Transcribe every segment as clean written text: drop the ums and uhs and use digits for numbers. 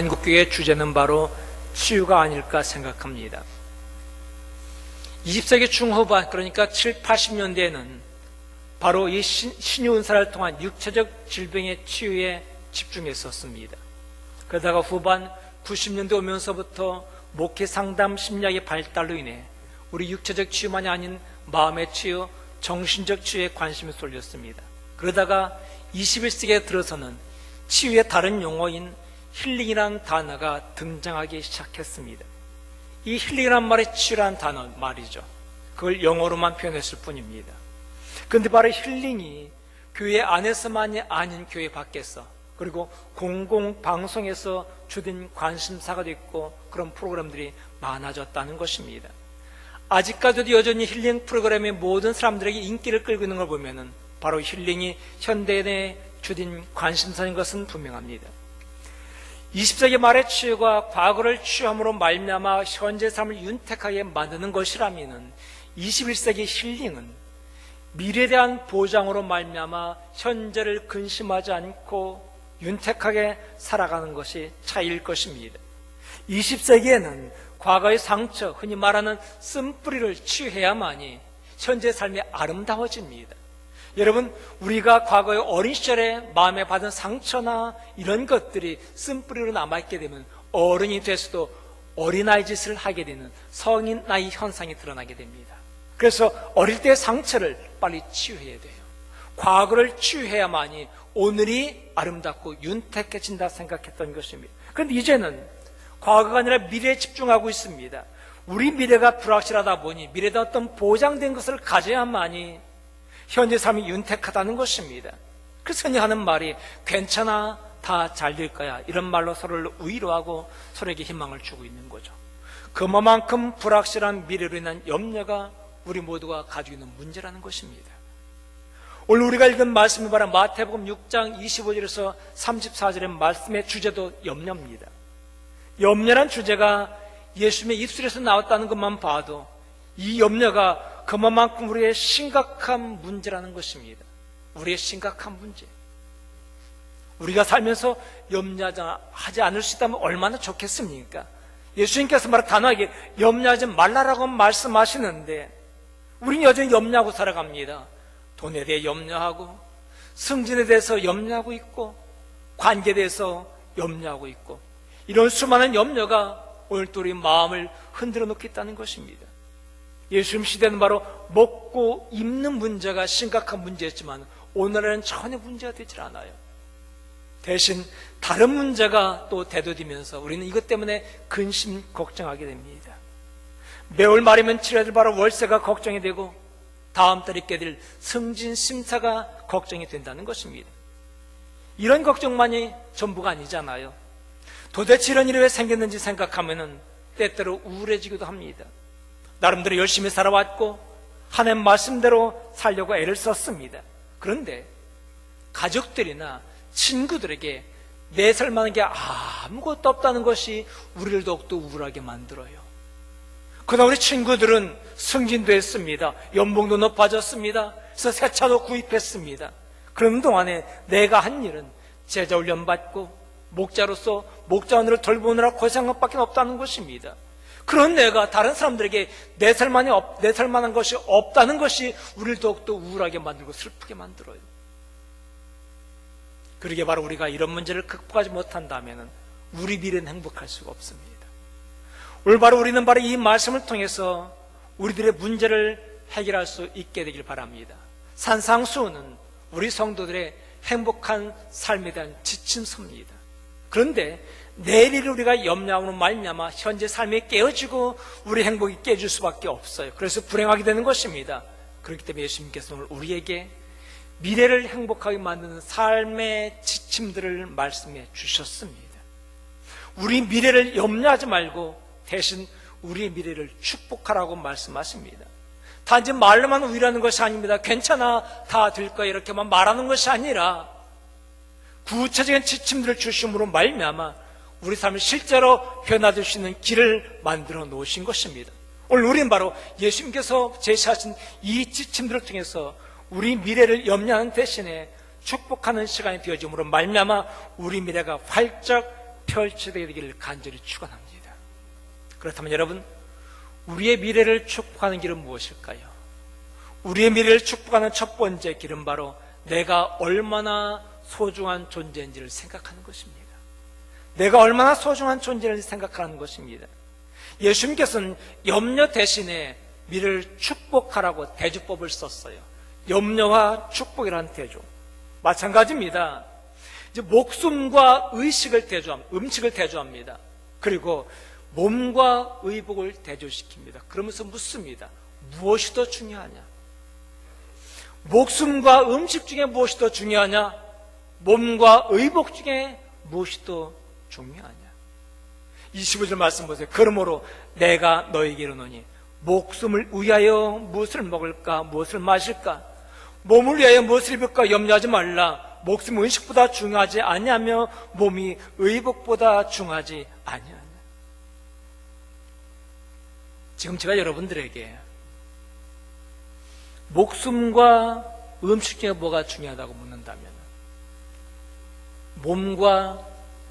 한국교회의 주제는 바로 치유가 아닐까 생각합니다. 20세기 중후반, 그러니까 7, 80년대에는 바로 이 신유 은사를 통한 육체적 질병의 치유에 집중했었습니다. 그러다가 후반 90년대 오면서부터 목회 상담 심리학의 발달로 인해 우리 육체적 치유만이 아닌 마음의 치유, 정신적 치유에 관심이 쏠렸습니다. 그러다가 21세기에 들어서는 치유의 다른 용어인 힐링이라는 단어가 등장하기 시작했습니다. 이 힐링이라는 말이 치유라는 단어 말이죠. 그걸 영어로만 표현했을 뿐입니다. 그런데 바로 힐링이 교회 안에서만이 아닌 교회 밖에서, 그리고 공공방송에서 주된 관심사가 됐고 그런 프로그램들이 많아졌다는 것입니다. 아직까지도 여전히 힐링 프로그램이 모든 사람들에게 인기를 끌고 있는 걸 보면은 바로 힐링이 현대인의 주된 관심사인 것은 분명합니다. 20세기 말의 치유가 과거를 치유함으로 말미암아 현재 삶을 윤택하게 만드는 것이라면은 21세기 힐링은 미래에 대한 보장으로 말미암아 현재를 근심하지 않고 윤택하게 살아가는 것이 차이일 것입니다. 20세기에는 과거의 상처, 흔히 말하는 쓴뿌리를 치유해야만이 현재 삶이 아름다워집니다. 여러분, 우리가 과거의 어린 시절에 마음에 받은 상처나 이런 것들이 쓴뿌리로 남아있게 되면 어른이 돼서도 어린아이 짓을 하게 되는 성인 나이 현상이 드러나게 됩니다. 그래서 어릴 때의 상처를 빨리 치유해야 돼요. 과거를 치유해야만이 오늘이 아름답고 윤택해진다 생각했던 것입니다. 그런데 이제는 과거가 아니라 미래에 집중하고 있습니다. 우리 미래가 불확실하다 보니 미래에 대한 어떤 보장된 것을 가져야만이 현재 삶이 윤택하다는 것입니다. 그래서 흔히 하는 말이 괜찮아, 다 잘 될 거야, 이런 말로 서로를 위로하고 서로에게 희망을 주고 있는 거죠. 그만큼 불확실한 미래로 인한 염려가 우리 모두가 가지고 있는 문제라는 것입니다. 오늘 우리가 읽은 말씀이 바로 마태복음 6장 25절에서 34절의 말씀의 주제도 염려입니다. 염려란 주제가 예수님의 입술에서 나왔다는 것만 봐도 이 염려가 그만큼 우리의 심각한 문제라는 것입니다. 우리의 심각한 문제. 우리가 살면서 염려하지 않을 수 있다면 얼마나 좋겠습니까? 예수님께서 말한 단호하게 염려하지 말라라고 말씀하시는데 우리는 여전히 염려하고 살아갑니다. 돈에 대해 염려하고, 승진에 대해서 염려하고 있고, 관계에 대해서 염려하고 있고, 이런 수많은 염려가 오늘 또 우리 마음을 흔들어 놓겠다는 것입니다. 예수님 시대는 바로 먹고 입는 문제가 심각한 문제였지만 오늘은 전혀 문제가 되질 않아요. 대신 다른 문제가 또 대두되면서 우리는 이것 때문에 근심 걱정하게 됩니다. 매월 말이면 치러질 바로 월세가 걱정이 되고 다음 달에 있게 될 승진 심사가 걱정이 된다는 것입니다. 이런 걱정만이 전부가 아니잖아요. 도대체 이런 일이 왜 생겼는지 생각하면 때때로 우울해지기도 합니다. 나름대로 열심히 살아왔고 하나님 말씀대로 살려고 애를 썼습니다. 그런데 가족들이나 친구들에게 내살 만한 게 아무것도 없다는 것이 우리를 더욱더 우울하게 만들어요. 그러나 우리 친구들은 승진도 했습니다. 연봉도 높아졌습니다. 그래서 새 차도 구입했습니다. 그런 동안에 내가 한 일은 제자 훈련 받고 목자로서 목자원을 돌보느라 고생한 것밖에 없다는 것입니다. 그런 내가 다른 사람들에게 내살 만한 것이 없다는 것이 우리를 더욱더 우울하게 만들고 슬프게 만들어요. 그러게 바로 우리가 이런 문제를 극복하지 못한다면 우리 미래는 행복할 수가 없습니다. 오늘 바로 우리는 바로 이 말씀을 통해서 우리들의 문제를 해결할 수 있게 되길 바랍니다. 산상수훈은 우리 성도들의 행복한 삶에 대한 지침서입니다. 그런데 내일을 우리가 염려함으로 말미암아 현재 삶이 깨어지고 우리 행복이 깨질 수밖에 없어요. 그래서 불행하게 되는 것입니다. 그렇기 때문에 예수님께서 오늘 우리에게 미래를 행복하게 만드는 삶의 지침들을 말씀해 주셨습니다. 우리 미래를 염려하지 말고 대신 우리의 미래를 축복하라고 말씀하십니다. 단지 말로만 위로하는 것이 아닙니다. 괜찮아, 다 될 거야, 이렇게만 말하는 것이 아니라 구체적인 지침들을 주심으로 말미암아 우리 삶을 실제로 변화될 수 있는 길을 만들어 놓으신 것입니다. 오늘 우리는 바로 예수님께서 제시하신 이 지침들을 통해서 우리 미래를 염려하는 대신에 축복하는 시간이 되어짐으로 말미암아 우리 미래가 활짝 펼쳐지게 되기를 간절히 축원합니다. 그렇다면 여러분, 우리의 미래를 축복하는 길은 무엇일까요? 우리의 미래를 축복하는 첫 번째 길은 바로 내가 얼마나 소중한 존재인지를 생각하는 것입니다. 내가 얼마나 소중한 존재인지 생각하는 것입니다. 예수님께서는 염려 대신에 미래를 축복하라고 대주법을 썼어요. 염려와 축복이라는 대조. 마찬가지입니다. 이제 목숨과 음식을 대조합니다. 그리고 몸과 의복을 대조시킵니다. 그러면서 묻습니다. 무엇이 더 중요하냐? 목숨과 음식 중에 무엇이 더 중요하냐? 몸과 의복 중에 무엇이 더 중요하냐? 25절 말씀 보세요. 그러므로 내가 너에게 이르노니 목숨을 위하여 무엇을 먹을까 무엇을 마실까, 몸을 위하여 무엇을 입을까 염려하지 말라. 목숨은 음식보다 중요하지 아니하며 몸이 의복보다 중요하지 아니하냐. 지금 제가 여러분들에게 목숨과 음식 중에 뭐가 중요하다고 묻는다면, 몸과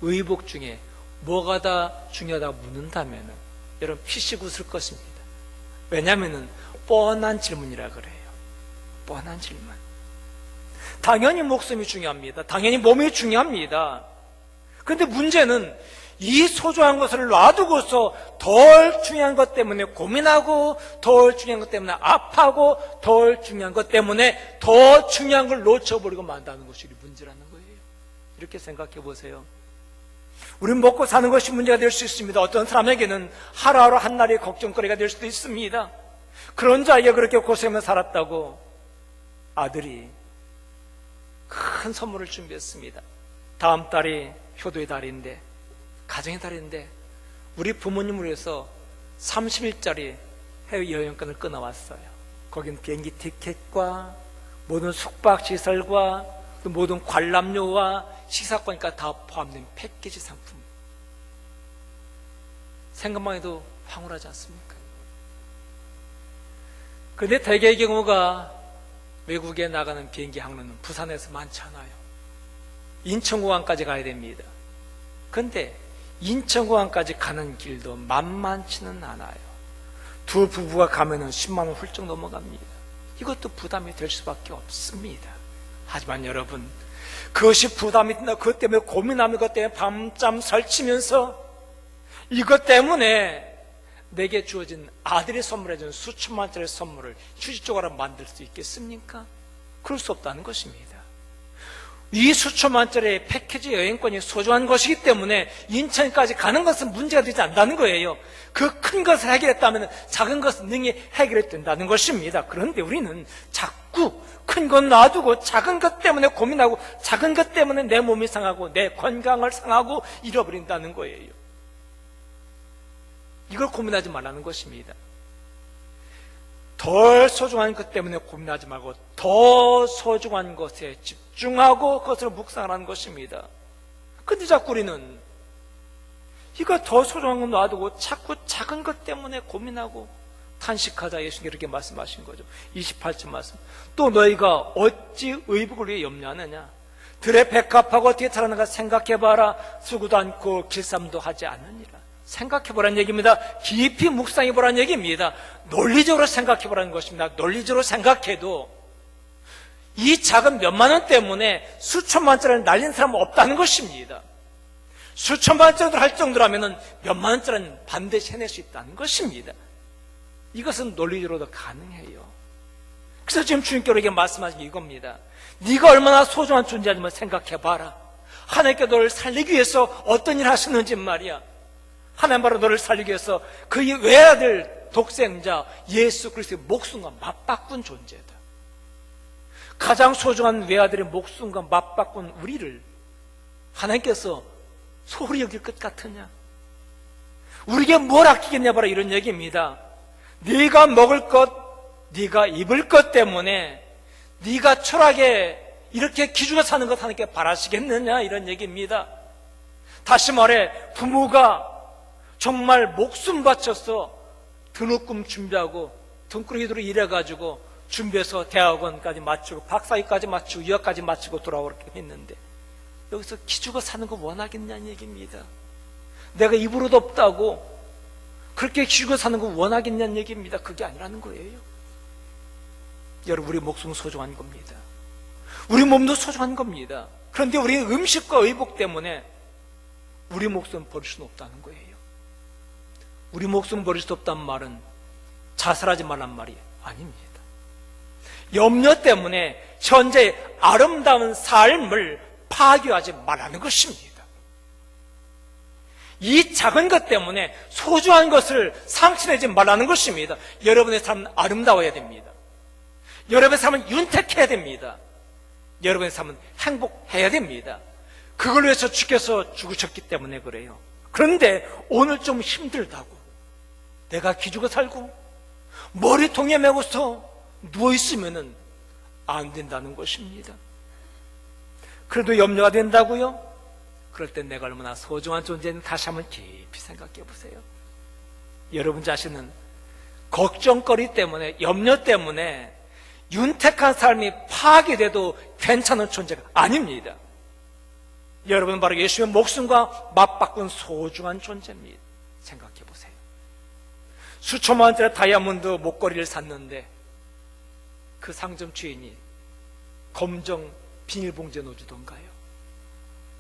의복 중에 뭐가 더 중요하다고 묻는다면 여러분 피식 웃을 것입니다. 왜냐하면 뻔한 질문이라 그래요. 뻔한 질문. 당연히 목숨이 중요합니다. 당연히 몸이 중요합니다. 그런데 문제는 이 소중한 것을 놔두고서 덜 중요한 것 때문에 고민하고, 덜 중요한 것 때문에 아파하고, 덜 중요한 것 때문에 더 중요한 걸 놓쳐버리고 만다는 것이 문제라는 거예요. 이렇게 생각해 보세요. 우리는 먹고 사는 것이 문제가 될 수 있습니다. 어떤 사람에게는 하루하루 한날이 걱정거리가 될 수도 있습니다. 그런 자에게 그렇게 고생하며 살았다고 아들이 큰 선물을 준비했습니다. 다음 달이 효도의 달인데, 가정의 달인데 우리 부모님을 위해서 30일짜리 해외여행권을 끊어왔어요. 거긴 비행기 티켓과 모든 숙박시설과 모든 관람료와 식사권까지 다 포함된 패키지 상품. 생각만 해도 황홀하지 않습니까? 그런데 대개의 경우가 외국에 나가는 비행기 항로는 부산에서 많지 않아요. 인천공항까지 가야 됩니다. 그런데 인천공항까지 가는 길도 만만치는 않아요. 두 부부가 가면은 10만 원 훌쩍 넘어갑니다. 이것도 부담이 될 수밖에 없습니다. 하지만 여러분, 그것이 부담이 된다, 그것 때문에 고민하면, 그것 때문에 밤잠 설치면서 이것 때문에 내게 주어진 아들이 선물해준 수천만 원짜리 선물을 휴지조각으로 만들 수 있겠습니까? 그럴 수 없다는 것입니다. 이 수천만 원짜리 패키지 여행권이 소중한 것이기 때문에 인천까지 가는 것은 문제가 되지 않는다는 거예요. 그 큰 것을 해결했다면 작은 것은 능히 해결이 된다는 것입니다. 그런데 우리는 자꾸 큰 것 놔두고 작은 것 때문에 고민하고, 작은 것 때문에 내 몸이 상하고 내 건강을 상하고 잃어버린다는 거예요. 이걸 고민하지 말라는 것입니다. 덜 소중한 것 때문에 고민하지 말고 더 소중한 것에 집중하고 그것을 묵상하라는 것입니다. 근데 자꾸 우리는 이거 더 소중한 건 놔두고 자꾸 작은 것 때문에 고민하고 탄식하자, 예수님이 이렇게 말씀하신 거죠. 28절 말씀. 또 너희가 어찌 의복을 위해 염려하느냐? 들의 백합하고 어떻게 자라는가 생각해봐라. 쓰고도 않고 길쌈도 하지 않느니라. 생각해보라는 얘기입니다. 깊이 묵상해보라는 얘기입니다. 논리적으로 생각해보라는 것입니다. 논리적으로 생각해도 이 작은 몇만 원 때문에 수천만 원짜리를 날린 사람은 없다는 것입니다. 수천만 원짜리를 할 정도라면 몇만 원짜리는 반드시 해낼 수 있다는 것입니다. 이것은 논리적으로도 가능해요. 그래서 지금 주님께서 이렇게 말씀하신 게 이겁니다. 네가 얼마나 소중한 존재인지 생각해봐라. 하나님께 너를 살리기 위해서 어떤 일을 하셨는지 말이야. 하나님 바로 너를 살리기 위해서 그 외아들 독생자 예수 그리스도의 목숨과 맞바꾼 존재다. 가장 소중한 외아들의 목숨과 맞바꾼 우리를 하나님께서 소홀히 여길 것 같으냐? 우리에게 뭘 아끼겠냐, 바로 이런 얘기입니다. 네가 먹을 것, 네가 입을 것 때문에 네가 철학에 이렇게 기죽어 사는 것 하나님께 바라시겠느냐, 이런 얘기입니다. 다시 말해, 부모가 정말 목숨 바쳐서 등록금 준비하고 등구르기로 일해가지고 준비해서 대학원까지 마치고 박사학위까지 마치고 유학까지 마치고 돌아오게 했는데 여기서 기죽어 사는 거 원하겠냐는 얘기입니다. 내가 입으로도 없다고 그렇게 기죽어 사는 거 원하겠냐는 얘기입니다. 그게 아니라는 거예요. 여러분, 우리 목숨은 소중한 겁니다. 우리 몸도 소중한 겁니다. 그런데 우리 음식과 의복 때문에 우리 목숨 버릴 수는 없다는 거예요. 우리 목숨 버릴 수 없다는 말은 자살하지 말란 말이 아닙니다. 염려 때문에 현재 아름다운 삶을 파괴하지 말라는 것입니다. 이 작은 것 때문에 소중한 것을 상실하지 말라는 것입니다. 여러분의 삶은 아름다워야 됩니다. 여러분의 삶은 윤택해야 됩니다. 여러분의 삶은 행복해야 됩니다. 그걸 위해서 주께서 죽으셨기 때문에 그래요. 그런데 오늘 좀 힘들다고 내가 기죽어 살고 머리통에 메고서 누워있으면 안 된다는 것입니다. 그래도 염려가 된다고요? 그럴 땐 내가 얼마나 소중한 존재인지 다시 한번 깊이 생각해 보세요. 여러분 자신은 걱정거리 때문에, 염려 때문에 윤택한 삶이 파괴돼도 괜찮은 존재가 아닙니다. 여러분은 바로 예수의 목숨과 맞바꾼 소중한 존재입니다. 생각해 보세요. 수천만 원짜리 다이아몬드 목걸이를 샀는데 그 상점 주인이 검정 비닐봉지에 넣어주던가요?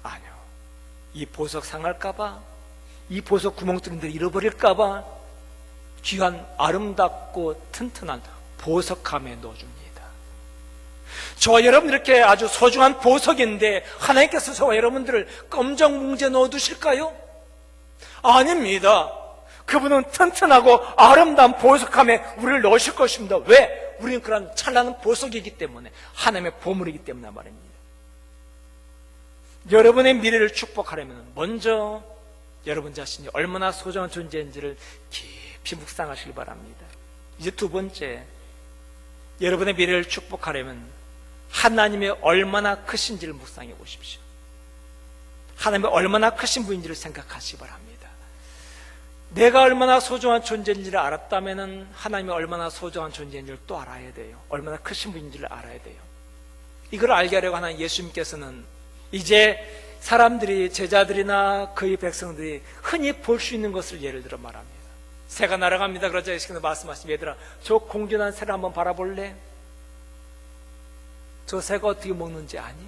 아니요. 이 보석 상할까봐, 이 보석 구멍뚫린데 잃어버릴까봐 귀한 아름답고 튼튼한 보석함에 넣어줍니다. 저와 여러분 이렇게 아주 소중한 보석인데 하나님께서 저와 여러분들을 검정 봉지에 넣어두실까요? 아닙니다. 그분은 튼튼하고 아름다운 보석함에 우리를 넣으실 것입니다. 왜? 우리는 그런 찬란한 보석이기 때문에, 하나님의 보물이기 때문에 말입니다. 여러분의 미래를 축복하려면 먼저 여러분 자신이 얼마나 소중한 존재인지를 깊이 묵상하시기 바랍니다. 이제 두 번째, 여러분의 미래를 축복하려면 하나님의 얼마나 크신지를 묵상해 보십시오. 하나님의 얼마나 크신 분인지를 생각하시기 바랍니다. 내가 얼마나 소중한 존재인지를 알았다면 하나님이 얼마나 소중한 존재인지를 또 알아야 돼요. 얼마나 크신 분인지를 알아야 돼요. 이걸 알게 하려고 하는 예수님께서는 이제 사람들이, 제자들이나 그의 백성들이 흔히 볼 수 있는 것을 예를 들어 말합니다. 새가 날아갑니다. 그러자 예수께서 말씀하시면, 얘들아, 저 공존한 새를 한번 바라볼래? 저 새가 어떻게 먹는지 아니?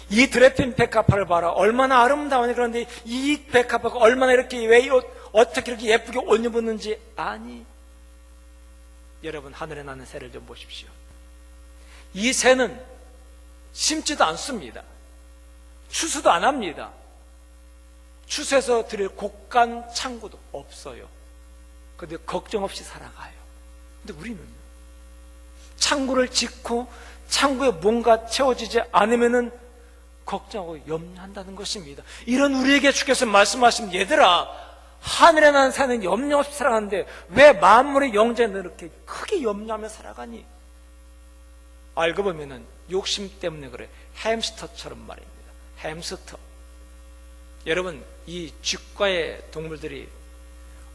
이 드레핀 백합화를 봐라. 얼마나 아름다우니. 그런데 이 백합화가 얼마나 이렇게, 왜 어떻게 이렇게 예쁘게 옷 입었는지 아니? 여러분, 하늘에 나는 새를 좀 보십시오. 이 새는 심지도 않습니다. 추수도 안 합니다. 추수해서 드릴 곡간 창고도 없어요. 그런데 걱정 없이 살아가요. 근데 우리는요, 창고를 짓고 창고에 뭔가 채워지지 않으면은 걱정하고 염려한다는 것입니다. 이런 우리에게 주께서 말씀하시면, 얘들아, 하늘에 나는 새는 염려 없이 살아가는데 왜 만물의 영재는 이렇게 크게 염려하며 살아가니? 알고 보면은 욕심 때문에 그래. 햄스터처럼 말입니다. 햄스터. 여러분, 이 쥐과의 동물들이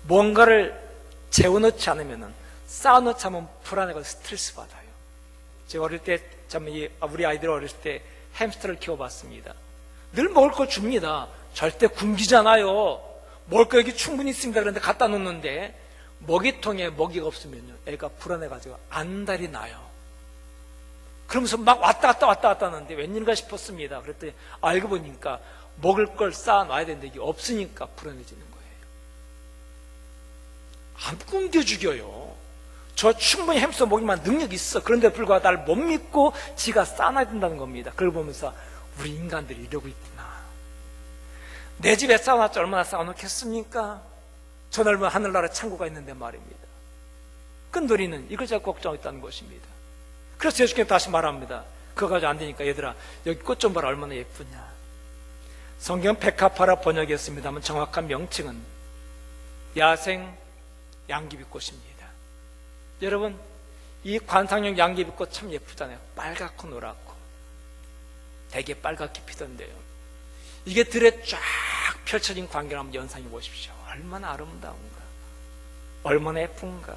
뭔가를 재워놓지 않으면은, 쌓아놓지 않으면 불안해서 스트레스 받아요. 제가 어릴 때, 우리 아이들 어렸을 때 햄스터를 키워봤습니다. 늘 먹을 거 줍니다. 절대 굶기잖아요. 먹을 거 여기 충분히 있습니다. 그런데 갖다 놓는데 먹이통에 먹이가 없으면요, 애가 불안해가지고 안달이 나요. 그러면서 막 왔다 갔다 하는데 웬일인가 싶었습니다. 그랬더니 알고 보니까 먹을 걸 쌓아놔야 되는데 이게 없으니까 불안해지는 거예요. 안 굶겨 죽여요. 저 충분히 햄스터 먹이만 능력이 있어. 그런데 불구하고 나를 못 믿고 지가 쌓아놔야 된다는 겁니다. 그걸 보면서 우리 인간들이 이러고 있구나. 내 집에 쌓아놨지 얼마나 쌓아놓겠습니까? 저 넓은 하늘나라 창고가 있는데 말입니다. 끈돌이는 이걸 자꾸 걱정하고 있다는 것입니다. 그래서 예수께서 다시 말합니다. 그거 가지고 안 되니까, 얘들아, 여기 꽃 좀 봐라. 얼마나 예쁘냐. 성경 백합화라 번역했습니다만 정확한 명칭은 야생 양귀비꽃입니다. 여러분, 이 관상용 양귀비꽃 참 예쁘잖아요. 빨갛고 노랗고 되게 빨갛게 피던데요, 이게 들에 쫙 펼쳐진 광경을 한번 연상해 보십시오. 얼마나 아름다운가, 얼마나 예쁜가.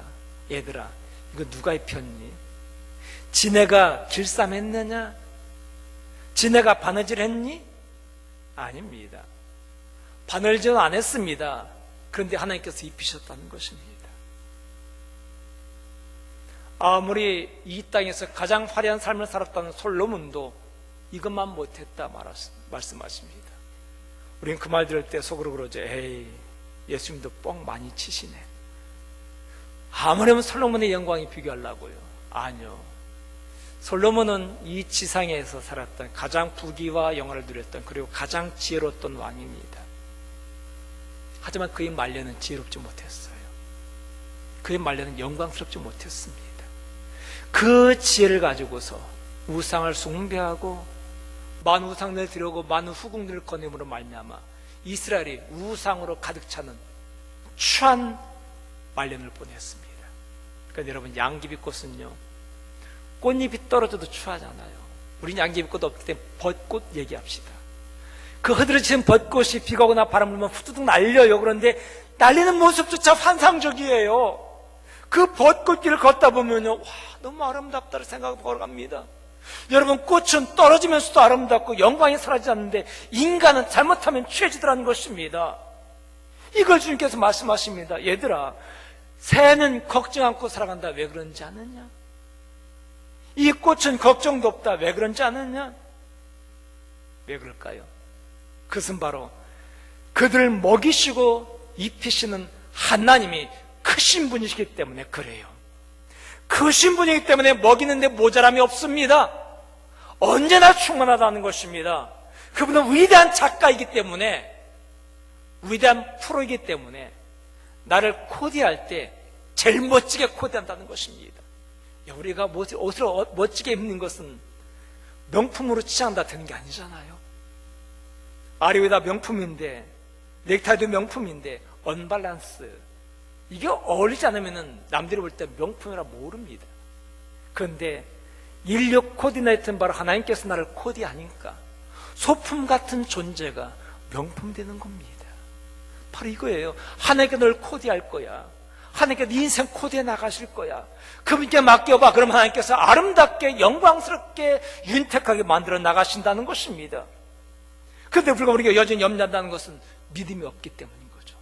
얘들아, 이거 누가 입혔니? 지네가 길쌈했느냐? 지네가 바느질했니? 아닙니다. 바늘질은 안 했습니다. 그런데 하나님께서 입히셨다는 것입니다. 아무리 이 땅에서 가장 화려한 삶을 살았다는 솔로몬도 이것만 못했다 말씀하십니다. 우리는 그 말 들을 때 속으로 그러죠. 에이, 예수님도 뻥 많이 치시네. 아무렴 솔로몬의 영광이 비교하려고요. 아니요. 솔로몬은 이 지상에서 살았던 가장 부귀와 영화를 누렸던, 그리고 가장 지혜로웠던 왕입니다. 하지만 그의 말년은 지혜롭지 못했어요. 그의 말년은 영광스럽지 못했습니다. 그 지혜를 가지고서 우상을 숭배하고 많은 우상을 드리고 많은 후궁들을 거님으로 말미암아 이스라엘이 우상으로 가득 차는 추한 말년을 보냈습니다. 그러니까 여러분, 양귀비꽃은요, 꽃잎이 떨어져도 추하잖아요. 우린 양귀비꽃 없기 때문에 벚꽃 얘기합시다. 그 흐드러진 벚꽃이 비가 오거나 바람 불면 후두둑 날려요. 그런데 날리는 모습조차 환상적이에요. 그 벚꽃길을 걷다 보면요, 와, 너무 아름답다를 생각하고 걸어갑니다. 여러분, 꽃은 떨어지면서도 아름답고 영광이 사라지지 않는데 인간은 잘못하면 취해지더라는 것입니다. 이걸 주님께서 말씀하십니다. 얘들아, 새는 걱정 않고 살아간다. 왜 그런지 아느냐? 이 꽃은 걱정도 없다. 왜 그런지 아느냐? 왜 그럴까요? 그것은 바로 그들을 먹이시고 입히시는 하나님이 크신 분이시기 때문에 그래요. 크신 분이기 때문에 먹이는데 모자람이 없습니다. 언제나 충만하다는 것입니다. 그분은 위대한 작가이기 때문에, 위대한 프로이기 때문에 나를 코디할 때 제일 멋지게 코디한다는 것입니다. 우리가 옷을 멋지게 입는 것은 명품으로 치장한다 되는 게 아니잖아요. 아리오다 명품인데, 넥타이도 명품인데 언밸런스, 이게 어울리지 않으면 남들이 볼 때 명품이라 모릅니다. 그런데 인력 코디네이터는 바로 하나님께서 나를 코디하니까 소품 같은 존재가 명품 되는 겁니다. 바로 이거예요. 하나님께 널 코디할 거야. 하나님께 네 인생 코디해 나가실 거야. 그분께 맡겨봐. 그럼 하나님께서 아름답게 영광스럽게 윤택하게 만들어 나가신다는 것입니다. 그런데 불구하고 우리가 여전히 염려한다는 것은 믿음이 없기 때문인 거죠.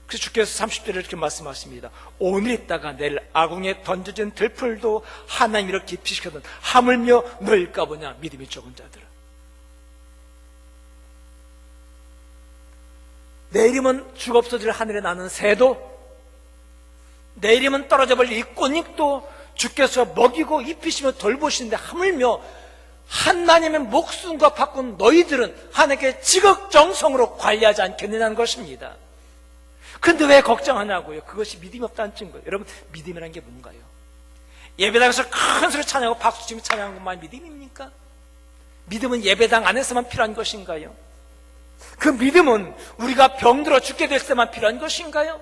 그래서 주께서 30절에 이렇게 말씀하십니다. 오늘 있다가 내일 아궁에 던져진 들풀도 하나님 이렇게 입히시거든 하물며 너일까 보냐, 믿음이 적은 자들아. 내일이면 죽 없어질 하늘에 나는 새도, 내일이면 떨어져 버릴 이 꽃잎도 주께서 먹이고 입히시며 돌보시는데 하물며 하나님의 목숨과 바꾼 너희들은 하나님께 지극정성으로 관리하지 않겠느냐는 것입니다. 그런데 왜 걱정하냐고요? 그것이 믿음이 없다는 증거예요. 여러분, 믿음이라는 게 뭔가요? 예배당에서 큰 소리 찬양하고 박수치며 찬양하는 것만 믿음입니까? 믿음은 예배당 안에서만 필요한 것인가요? 그 믿음은 우리가 병들어 죽게 될 때만 필요한 것인가요?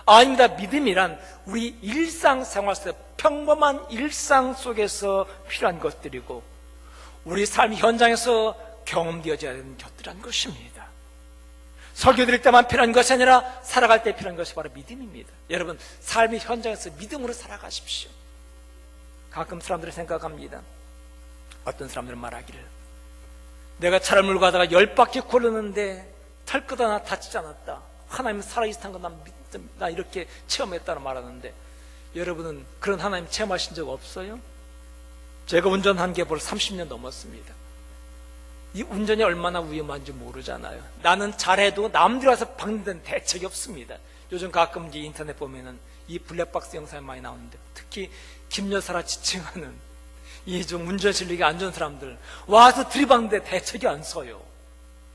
아닙니다. 믿음이란 우리 일상생활 속 평범한 일상 속에서 필요한 것들이고 우리 삶 현장에서 경험되어져야 되는 것들이란 것입니다. 설교 드릴 때만 필요한 것이 아니라 살아갈 때 필요한 것이 바로 믿음입니다. 여러분, 삶의 현장에서 믿음으로 살아가십시오. 가끔 사람들이 생각합니다. 어떤 사람들은 말하기를, 내가 차를 몰고 가다가 10바퀴 굴렀는데 털끝 하나 다치지 않았다. 하나님은 살아계시다는 건 나 이렇게 체험했다고 말하는데, 여러분은 그런 하나님 체험하신 적 없어요? 제가 운전한 게 벌써 30년 넘었습니다. 이 운전이 얼마나 위험한지 모르잖아요. 나는 잘해도 남들이 와서 박는 데는 대책이 없습니다. 요즘 가끔 이제 인터넷 보면은 이 블랙박스 영상이 많이 나오는데, 특히 김여사라 지칭하는 이 좀 운전 실력이 안 좋은 사람들 와서 들이박는데 대책이 안 서요.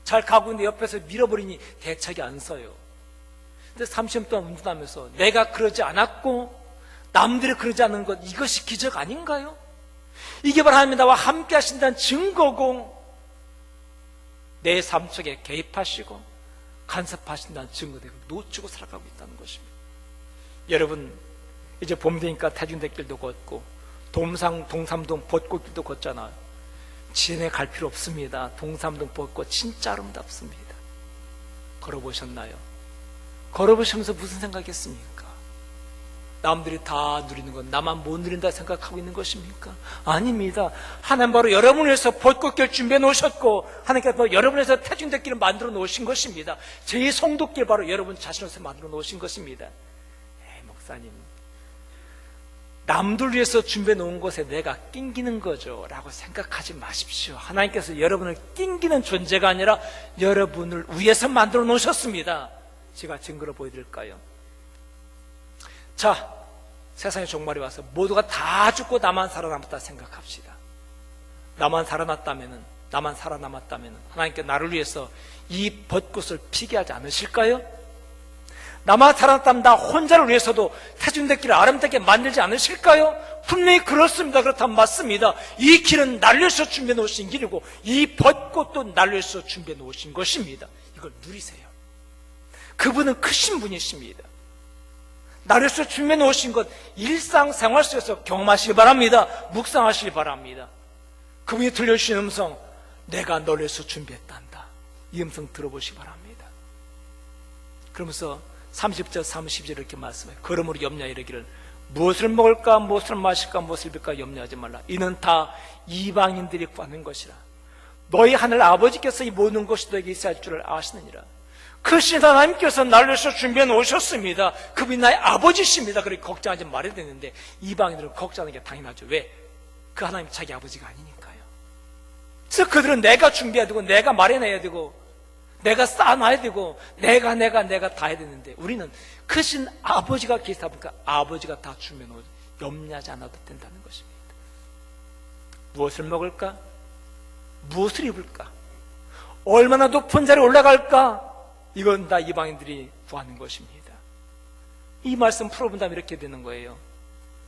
잘 가고 있는데 옆에서 밀어버리니 대책이 안 서요. 근데 30년 동안 운전하면서 내가 그러지 않았고 남들이 그러지 않는 것, 이것이 기적 아닌가요? 이게 바로 하나님이 나와 함께 하신다는 증거고 내 삶 속에 개입하시고 간섭하신다는 증거되고 놓치고 살아가고 있다는 것입니다. 여러분, 이제 봄 되니까 태중대길도 걷고 동삼동 벚꽃길도 걷잖아요. 진해 갈 필요 없습니다. 동삼동 벚꽃 진짜 아름답습니다. 걸어보셨나요? 걸어보시면서 무슨 생각했습니까? 남들이 다 누리는 건 나만 못 누린다 생각하고 있는 것입니까? 아닙니다. 하나님 바로 여러분을 위해서 벚꽃길 준비해 놓으셨고, 하나님께서 바로 여러분을 위해서 태중대길을 만들어 놓으신 것입니다. 제2성도길 바로 여러분 자신을 만들어 놓으신 것입니다. 목사님, 남들 위해서 준비해 놓은 것에 내가 낑기는 거죠 라고 생각하지 마십시오. 하나님께서 여러분을 낑기는 존재가 아니라 여러분을 위해서 만들어 놓으셨습니다. 제가 증거로 보여드릴까요? 자, 세상의 종말이 와서 모두가 다 죽고 나만 살아남았다 생각합시다. 나만 살아남았다면 하나님께 나를 위해서 이 벚꽃을 피게 하지 않으실까요? 나만 살아남았다면 나 혼자를 위해서도 태중대길을 아름답게 만들지 않으실까요? 분명히 그렇습니다. 그렇다면 맞습니다. 이 길은 나를 위해서 준비해 놓으신 길이고, 이 벚꽃도 나를 위해서 준비해 놓으신 것입니다. 이걸 누리세요. 그분은 크신 분이십니다. 나를 위해서 준비해 놓으신 것 일상생활 속에서 경험하시기 바랍니다. 묵상하시기 바랍니다. 그분이 들려주신 음성, 내가 너를 위해서 준비했단다. 이 음성 들어보시기 바랍니다. 그러면서 30절 32절 이렇게 말씀해요. 그러므로 염려하여 이르기를 무엇을 먹을까 무엇을 마실까 무엇을 입을까 염려하지 말라. 이는 다 이방인들이 구하는 것이라. 너희 하늘 아버지께서 이 모든 것이 너에게 있어야 할 줄을 아시느니라. 크신 하나님께서 나를 위해서 준비해 놓으셨습니다. 그분이 나의 아버지십니다. 그렇게 걱정하지 말아야 되는데 이방인들은 걱정하는 게 당연하죠. 왜? 그 하나님이 자기 아버지가 아니니까요. 그래서 그들은 내가 준비해야 되고 내가 마련해야 되고 내가 쌓아놔야 되고 내가 다 해야 되는데, 우리는 크신 아버지가 계시다 보니까 아버지가 다 준비해 놓으면 염려하지 않아도 된다는 것입니다. 무엇을 먹을까? 무엇을 입을까? 얼마나 높은 자리에 올라갈까? 이건 다 이방인들이 구하는 것입니다. 이 말씀 풀어본다면 이렇게 되는 거예요.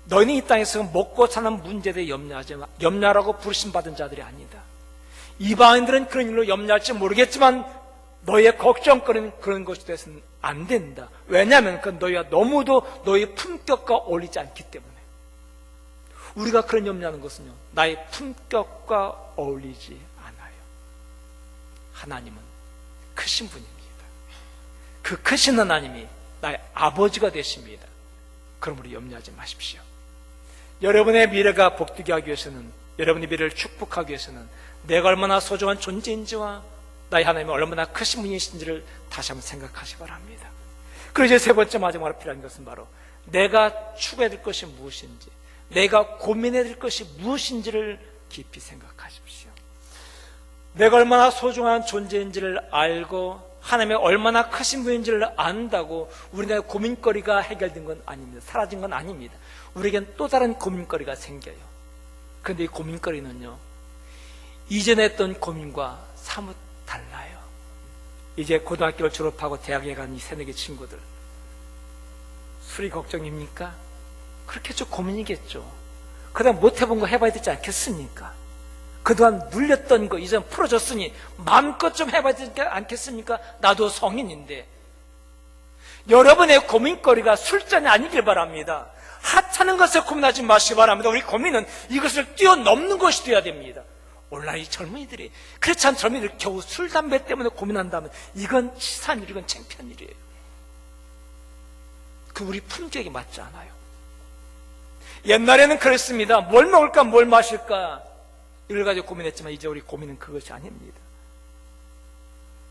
너희는 이 땅에서 먹고 사는 문제에 대해 염려하라고 부르심받은 자들이 아니다. 이방인들은 그런 일로 염려할지 모르겠지만 너희의 걱정거리는 그런 것에 대해서는 안 된다. 왜냐하면 그건 너희가 너무도 너희의 품격과 어울리지 않기 때문에. 우리가 그런 염려하는 것은요, 나의 품격과 어울리지 않아요. 하나님은 크신 분입니다. 그 크신 하나님이 나의 아버지가 되십니다. 그러므로 염려하지 마십시오. 여러분의 미래가 복되게 하기 위해서는, 여러분의 미래를 축복하기 위해서는 내가 얼마나 소중한 존재인지와 나의 하나님은 얼마나 크신 분이신지를 다시 한번 생각하시기 바랍니다. 그리고 이제 세 번째 마지막으로 필요한 것은 바로 내가 추구해야 될 것이 무엇인지, 내가 고민해야 될 것이 무엇인지를 깊이 생각하십시오. 내가 얼마나 소중한 존재인지를 알고 하나님이 얼마나 크신 분인지를 안다고 우리나라의 고민거리가 해결된 건 아닙니다. 사라진 건 아닙니다. 우리에겐 또 다른 고민거리가 생겨요. 그런데 이 고민거리는요, 이전에 했던 고민과 사뭇 달라요. 이제 고등학교를 졸업하고 대학에 간 이 새내기 친구들, 술이 걱정입니까? 그렇겠죠. 고민이겠죠. 그다음 못 해본 거 해봐야 되지 않겠습니까? 그동안 눌렸던 거 이제 풀어졌으니 마음껏 좀 해봐야 되지 않겠습니까? 나도 성인인데. 여러분의 고민거리가 술잔이 아니길 바랍니다. 하찮은 것에 고민하지 마시기 바랍니다. 우리 고민은 이것을 뛰어넘는 것이 되어야 됩니다. 오늘날 이 젊은이들이, 그렇지 않은 젊은이들 겨우 술, 담배 때문에 고민한다면 이건 치사한 일, 이건 창피한 일이에요. 그 우리 품격이 맞지 않아요. 옛날에는 그랬습니다. 뭘 먹을까 뭘 마실까 이걸 가지고 고민했지만 이제 우리 고민은 그것이 아닙니다.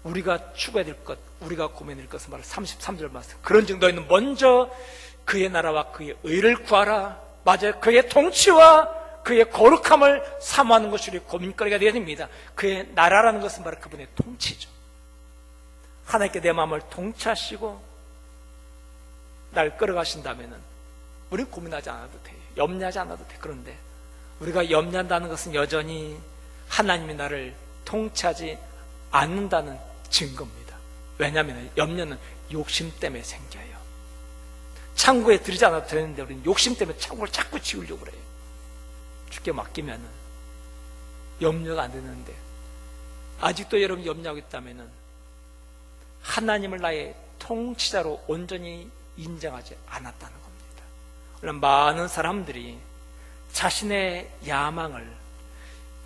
우리가 추구해야 될 것, 우리가 고민해야 될 것은 바로 33절 말씀. 그런즉 너희는 먼저 그의 나라와 그의 의를 구하라. 맞아요. 그의 통치와 그의 거룩함을 사모하는 것이 우리 고민거리가 되어야 됩니다. 그의 나라라는 것은 바로 그분의 통치죠. 하나님께 내 마음을 통치하시고 날 끌어가신다면 우리는 고민하지 않아도 돼요. 염려하지 않아도 돼. 그런데 우리가 염려한다는 것은 여전히 하나님이 나를 통치하지 않는다는 증거입니다. 왜냐하면 염려는 욕심 때문에 생겨요. 창고에 들이지 않아도 되는데 우리는 욕심 때문에 창고를 자꾸 지우려고 그래요. 주께 맡기면 염려가 안 되는데, 아직도 여러분 염려하고 있다면 하나님을 나의 통치자로 온전히 인정하지 않았다는 겁니다. 물론 많은 사람들이 자신의 야망을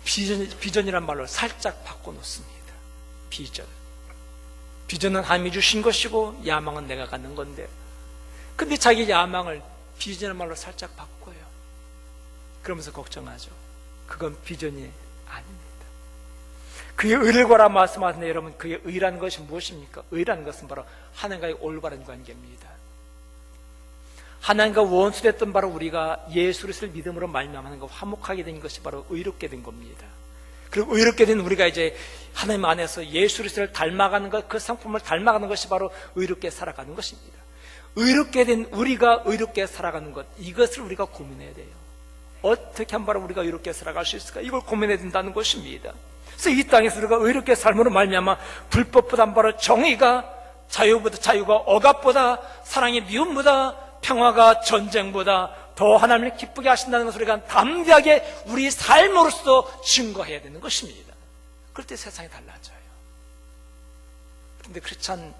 비전이란 말로 살짝 바꿔놓습니다. 비전은 하나님이 주신 것이고 야망은 내가 갖는 건데, 근데 자기 야망을 비전의 말로 살짝 바꿔요. 그러면서 걱정하죠. 그건 비전이 아닙니다. 그의 의를 구하라 말씀하셨는데 여러분, 그의 의라는 것이 무엇입니까? 의라는 것은 바로 하나님과의 올바른 관계입니다. 하나님과 원수됐던 바로 우리가 예수 그리스도를 믿음으로 말미암아 하나님과 화목하게 된 것이 바로 의롭게 된 겁니다. 그리고 의롭게 된 우리가 이제 하나님 안에서 예수 그리스도를 닮아가는 것, 그 상품을 닮아가는 것이 바로 의롭게 살아가는 것입니다. 의롭게 된 우리가 의롭게 살아가는 것, 이것을 우리가 고민해야 돼요. 어떻게 하면 바로 우리가 의롭게 살아갈 수 있을까? 이걸 고민해야 된다는 것입니다. 그래서 이 땅에서 우리가 의롭게 삶으로 말미암아 불법보다 바로 정의가, 자유가 억압보다, 사랑의 미움보다, 평화가 전쟁보다 더 하나님을 기쁘게 하신다는 것을 우리가 담대하게 우리 삶으로서 증거해야 되는 것입니다. 그럴 때 세상이 달라져요. 그런데 그렇지 않은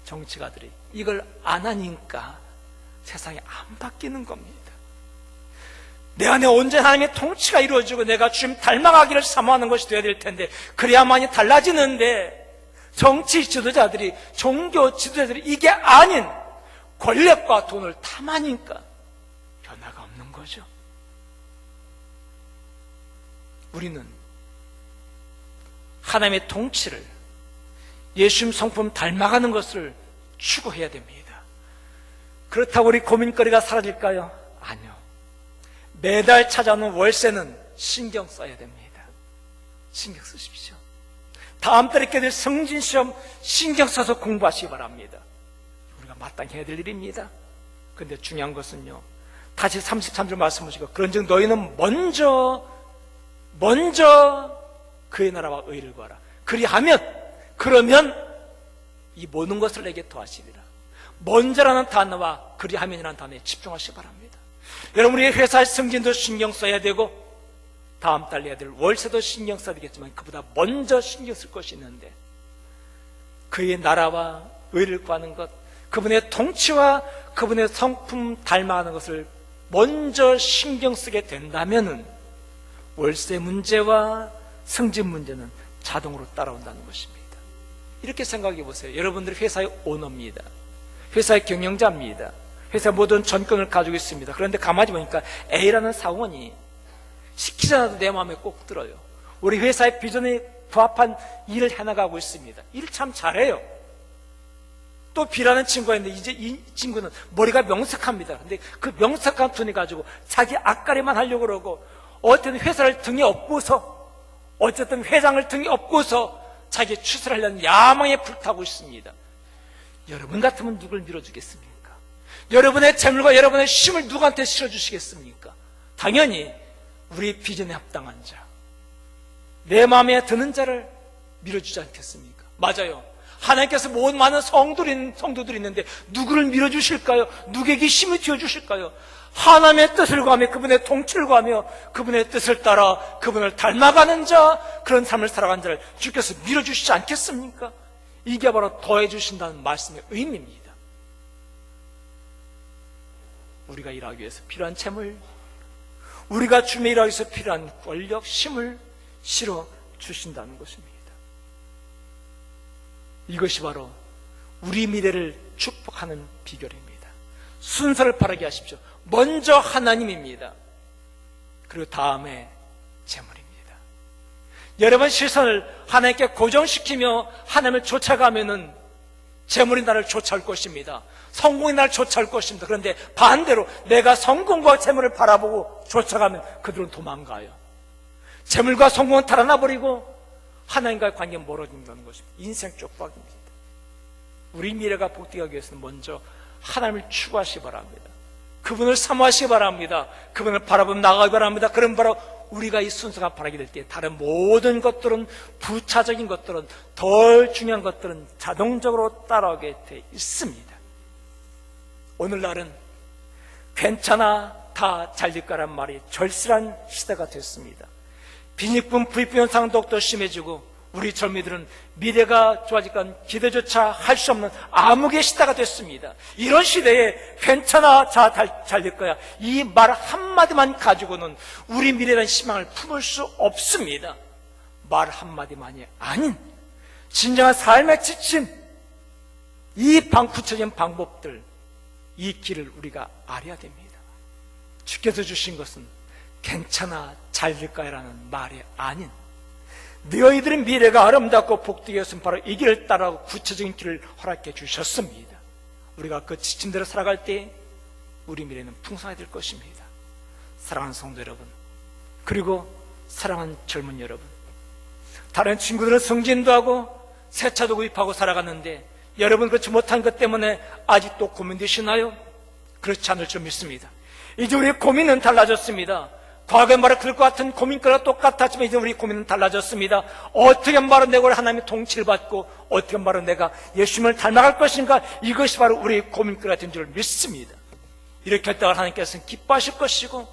정치가들이 이걸 안 하니까 세상이 안 바뀌는 겁니다. 내 안에 온전히 하나님의 통치가 이루어지고 내가 주님 닮아가기를 사모하는 것이 되어야 될 텐데, 그래야만이 달라지는데, 정치 지도자들이, 종교 지도자들이 이게 아닌 권력과 돈을 탐하니까 변화가 없는 거죠. 우리는 하나님의 통치를, 예수님 성품 닮아가는 것을 추구해야 됩니다. 그렇다고 우리 고민거리가 사라질까요? 아니요. 매달 찾아오는 월세는 신경 써야 됩니다. 신경 쓰십시오. 다음 달에 있게 될 성진시험 신경 써서 공부하시기 바랍니다. 우리가 마땅히 해야 될 일입니다. 그런데 중요한 것은요, 다시 33절 말씀 보시고, 그런즉 너희는 먼저 그의 나라와 의를 구하라. 그러면 이 모든 것을 내게 더하시리라. 먼저라는 단어와 그리하면이라는 단어에 집중하시기 바랍니다. 여러분, 우리 회사의 승진도 신경 써야 되고 다음 달 내야 될 월세도 신경 써야 되겠지만, 그보다 먼저 신경 쓸 것이 있는데, 그의 나라와 의를 구하는 것, 그분의 통치와 그분의 성품 닮아가는 것을 먼저 신경 쓰게 된다면 월세 문제와 승진 문제는 자동으로 따라온다는 것입니다. 이렇게 생각해 보세요. 여러분들이 회사의 오너입니다. 회사의 경영자입니다. 회사 모든 전권을 가지고 있습니다. 그런데 가만히 보니까 A라는 사원이 시키지 않아도 내 마음에 꼭 들어요. 우리 회사의 비전에 부합한 일을 해나가고 있습니다. 일을 참 잘해요. 또 B라는 친구가 있는데 이제 이 친구는 머리가 명석합니다. 근데 그 명석한 돈을 가지고 자기 앞가림만 하려고 그러고, 어쨌든 회사를 등에 업고서, 어쨌든 회장을 등에 업고서 자기 추스하려는 야망에 불타고 있습니다. 여러분 같으면 누굴 밀어주겠습니까? 여러분의 재물과 여러분의 힘을 누구한테 실어주시겠습니까? 당연히 우리 비전에 합당한 자, 내 마음에 드는 자를 밀어주지 않겠습니까? 맞아요. 하나님께서 모든 많은 성도들이 있는데 누구를 밀어주실까요? 누구에게 힘을 쥐어주실까요? 하나님의 뜻을 구하며 그분의 통치를 구하며 그분의 뜻을 따라 그분을 닮아가는 자, 그런 삶을 살아가는 자를 주께서 밀어주시지 않겠습니까? 이게 바로 더해주신다는 말씀의 의미입니다. 우리가 일하기 위해서 필요한 재물, 우리가 주님의 일하기 위해서 필요한 권력, 힘을 실어주신다는 것입니다. 이것이 바로 우리 미래를 축복하는 비결입니다. 순서를 바르게 하십시오. 먼저 하나님입니다. 그리고 다음에 재물입니다. 여러분 시선을 하나님께 고정시키며 하나님을 쫓아가면은 재물이 나를 쫓아올 것입니다. 성공이 나를 쫓아올 것입니다. 그런데 반대로 내가 성공과 재물을 바라보고 쫓아가면 그들은 도망가요. 재물과 성공은 달아나버리고 하나님과의 관계가 멀어진다는 것입니다. 인생 쪽박입니다. 우리 미래가 복되게 하기 위해서는 먼저 하나님을 추구하시기 바랍니다. 그분을 사모하시기 바랍니다. 그분을 바라보며 나가기 바랍니다. 그럼 바로 우리가 이 순서가 바라게 될 때 다른 모든 것들은, 부차적인 것들은, 덜 중요한 것들은 자동적으로 따라오게 돼 있습니다. 오늘날은 괜찮아, 다 잘 될 거란 말이 절실한 시대가 됐습니다. 빈익분, 부익분 현상 더욱더 심해지고 우리 젊이들은 미래가 좋아질 건 기대조차 할 수 없는 암흑의 시대가 됐습니다. 이런 시대에 괜찮아, 잘 될 거야, 이 말 한마디만 가지고는 우리 미래라는 희망을 품을 수 없습니다. 말 한마디만이 아닌 진정한 삶의 지침, 이 구체적인 방법들, 이 길을 우리가 알아야 됩니다. 주께서 주신 것은 괜찮아 잘 될 거야라는 말이 아닌 너희들의 미래가 아름답고 복되게 했으면 바로 이 길을 따라가고 구체적인 길을 허락해 주셨습니다. 우리가 그 지침대로 살아갈 때 우리 미래는 풍성하게 될 것입니다. 사랑하는 성도 여러분, 그리고 사랑하는 젊은 여러분, 다른 친구들은 승진도 하고 새 차도 구입하고 살아갔는데 여러분 그렇지 못한 것 때문에 아직도 고민되시나요? 그렇지 않을 줄 믿습니다. 이제 우리의 고민은 달라졌습니다. 과거에 말한 그럴 것 같은 고민거나 똑같았지만 이제 우리 고민은 달라졌습니다. 어떻게 하면 바로 내가 하나님의 통치를 받고 어떻게 하면 바로 내가 예수님을 닮아갈 것인가, 이것이 바로 우리의 고민거가 된 줄 믿습니다. 이렇게 할 때 하나님께서는 기뻐하실 것이고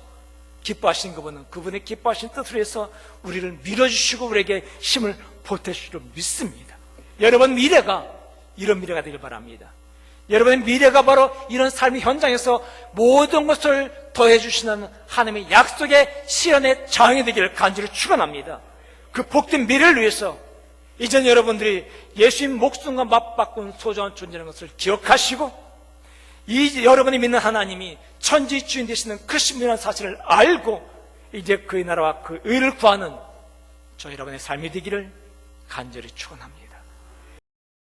기뻐하시는 것보다는 그분의 기뻐하신 뜻을 위해서 우리를 밀어주시고 우리에게 힘을 보태주실 줄 믿습니다. 여러분 미래가 이런 미래가 되길 바랍니다. 여러분의 미래가 바로 이런 삶의 현장에서 모든 것을 더해 주시는 하나님의 약속의 실현의 장이 되기를 간절히 축원합니다. 그 복된 미래를 위해서 이전 여러분들이 예수님 목숨과 맞바꾼 소중한 존재라는 것을 기억하시고 이 여러분이 믿는 하나님이 천지 주인 되시는 그 신비한 사실을 알고 이제 그의 나라와 그 의를 구하는 저 여러분의 삶이 되기를 간절히 축원합니다.